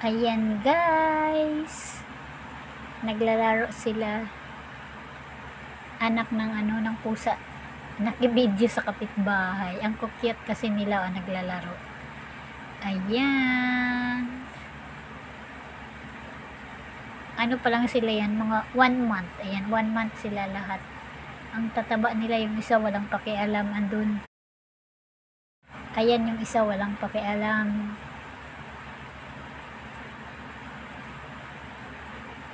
Ayan guys, naglalaro sila, anak ng pusa, nakibidyo sa kapitbahay. Ang cute kasi nila naglalaro. Ayan, ano pa lang sila yan, mga 1 month. Ayan, 1 month sila lahat. Ang tataba nila, yung isa walang pakialam, andun. Ayan, yung isa walang pakialam.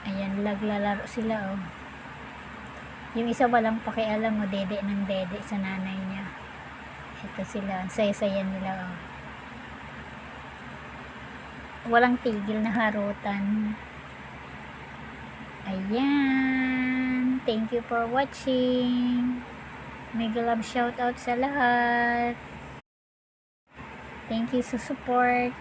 Ayan, naglalaro sila Yung isa walang pakialam dede ng dede sa nanay niya. Ito sila, ang saya-saya nila Walang tigil na harutan. Ayan, thank you for watching. Mega love shoutout sa lahat. Thank you sa support.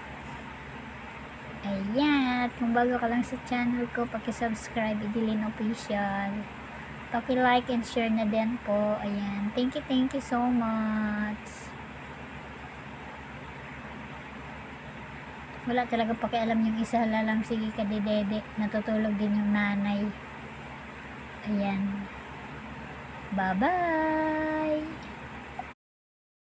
Ayan, at kung bago ka lang sa channel ko, paki-subscribe, Idilyn Official. Paki-like and share na din po. Ayan, thank you so much. Wala talaga pakialam yung isa, lang sige ka dede, natutulog din yung nanay. Ayan, bye bye.